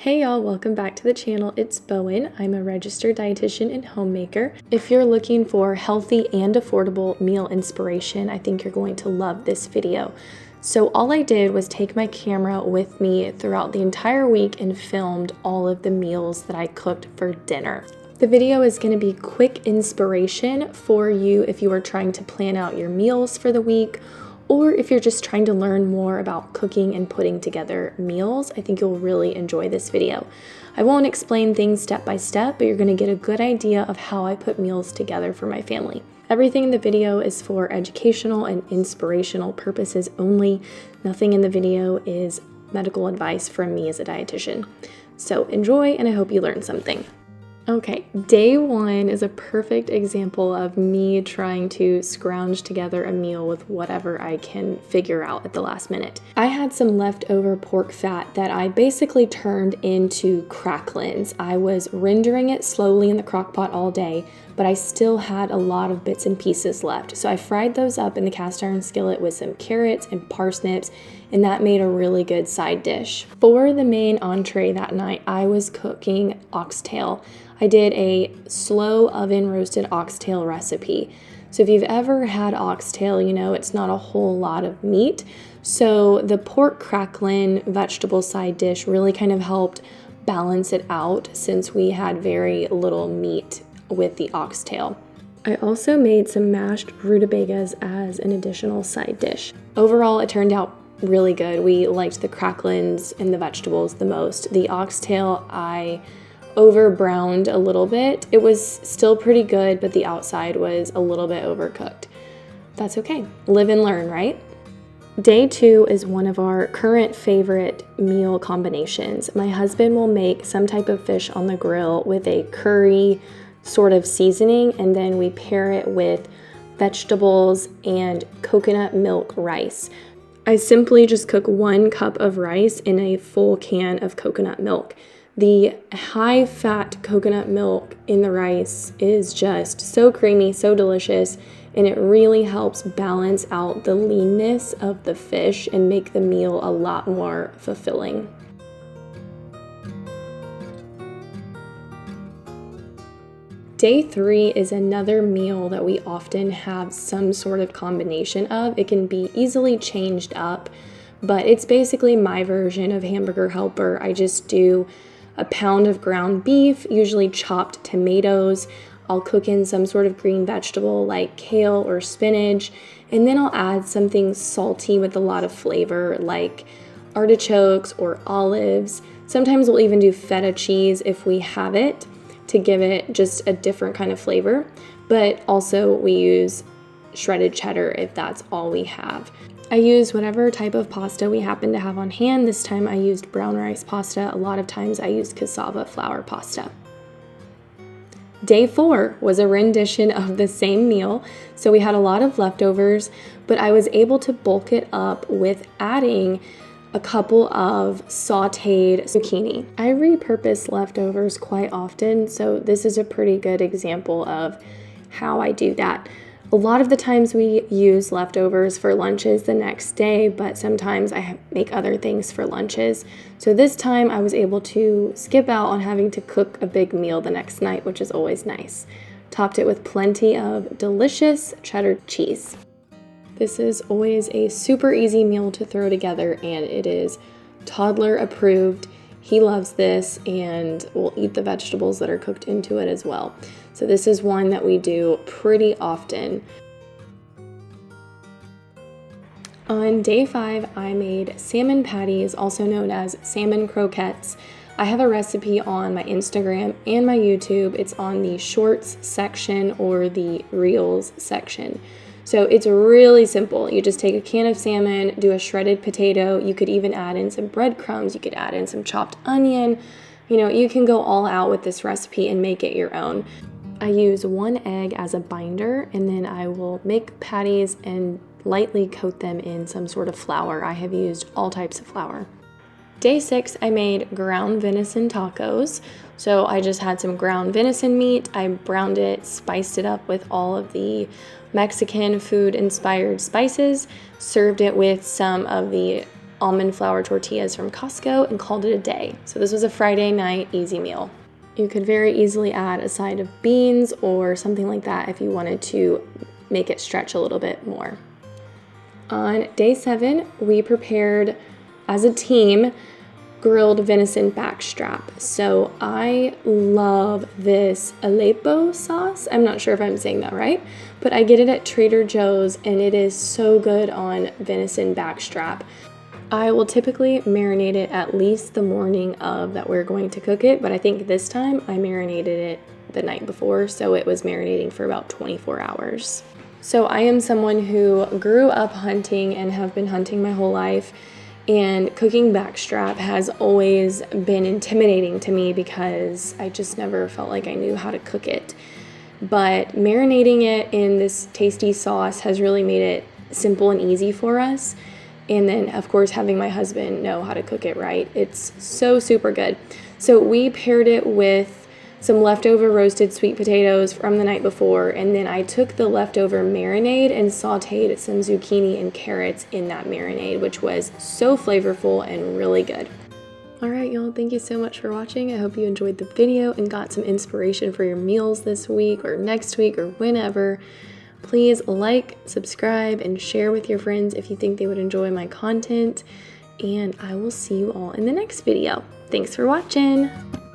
Hey y'all, welcome back to the channel. It's Bowen. I'm a registered dietitian and homemaker. If you're looking for healthy and affordable meal inspiration, I think you're going to love this video. So all I did was take my camera with me throughout the entire week and filmed all of the meals that I cooked for dinner. The video is going to be quick inspiration for you if you are trying to plan out your meals for the week, or if you're just trying to learn more about cooking and putting together meals. I think you'll really enjoy this video. I won't explain things step by step, but you're going to get a good idea of how I put meals together for my family. Everything in the video is for educational and inspirational purposes only. Nothing in the video is medical advice from me as a dietitian. So enjoy, and I hope you learned something. Okay, day one is a perfect example of me trying to scrounge together a meal with whatever I can figure out at the last minute. I had some leftover pork fat that I basically turned into cracklins. I was rendering it slowly in the crock pot all day, but I still had a lot of bits and pieces left. So I fried those up in the cast iron skillet with some carrots and parsnips, and that made a really good side dish. For the main entree that night, I was cooking oxtail. I did a slow oven roasted oxtail recipe. So if you've ever had oxtail, you know it's not a whole lot of meat. So the pork cracklin vegetable side dish really kind of helped balance it out since we had very little meat with the oxtail. I also made some mashed rutabagas as an additional side dish. Overall, it turned out really good. We liked the cracklins and the vegetables the most. The oxtail, I over browned a little bit. It was still pretty good, but the outside was a little bit overcooked. That's okay. Live and learn, right? Day two is one of our current favorite meal combinations. My husband will make some type of fish on the grill with a curry sort of seasoning, and then we pair it with vegetables and coconut milk rice. I simply just cook 1 cup of rice in a full can of coconut milk. The high-fat coconut milk in the rice is just so creamy, so delicious, and it really helps balance out the leanness of the fish and make the meal a lot more fulfilling. Day three is another meal that we often have some sort of combination of. It can be easily changed up, but it's basically my version of Hamburger Helper. I just do a pound of ground beef, usually chopped tomatoes. I'll cook in some sort of green vegetable like kale or spinach, and then I'll add something salty with a lot of flavor like artichokes or olives. Sometimes we'll even do feta cheese if we have it to give it just a different kind of flavor, but also we use shredded cheddar if that's all we have. I use whatever type of pasta we happen to have on hand. This time I used brown rice pasta. A lot of times I used cassava flour pasta. Day four was a rendition of the same meal. So we had a lot of leftovers, but I was able to bulk it up with adding a couple of sauteed zucchini. I repurpose leftovers quite often, so this is a pretty good example of how I do that. A lot of the times we use leftovers for lunches the next day, but sometimes I make other things for lunches. So this time I was able to skip out on having to cook a big meal the next night, which is always nice. Topped it with plenty of delicious cheddar cheese. This is always a super easy meal to throw together, and it is toddler approved. He loves this and will eat the vegetables that are cooked into it as well. So this is one that we do pretty often. On day five, I made salmon patties, also known as salmon croquettes. I have a recipe on my Instagram and my YouTube. It's on the shorts section or the reels section. So it's really simple. You just take a can of salmon, do a shredded potato. You could even add in some breadcrumbs. You could add in some chopped onion. You know, you can go all out with this recipe and make it your own. I use 1 egg as a binder, and then I will make patties and lightly coat them in some sort of flour. I have used all types of flour. Day six, I made ground venison tacos. So I just had some ground venison meat. I browned it, spiced it up with all of the Mexican food inspired spices, served it with some of the almond flour tortillas from Costco and called it a day. So this was a Friday night easy meal. You could very easily add a side of beans or something like that if you wanted to make it stretch a little bit more. On day 7, we prepared as a team grilled venison backstrap. So I love this Aleppo sauce. I'm not sure if I'm saying that right, but I get it at Trader Joe's and it is so good on venison backstrap. I will typically marinate it at least the morning of that we're going to cook it, but I think this time I marinated it the night before, so it was marinating for about 24 hours. So I am someone who grew up hunting and have been hunting my whole life. And cooking backstrap has always been intimidating to me because I just never felt like I knew how to cook it. But marinating it in this tasty sauce has really made it simple and easy for us. And then, of course, having my husband know how to cook it right. It's so super good. So we paired it with some leftover roasted sweet potatoes from the night before, and then I took the leftover marinade and sauteed some zucchini and carrots in that marinade, which was so flavorful and really good. Alright y'all, thank you so much for watching. I hope you enjoyed the video and got some inspiration for your meals this week or next week or whenever. Please like, subscribe, and share with your friends if you think they would enjoy my content, and I will see you all in the next video. Thanks for watching!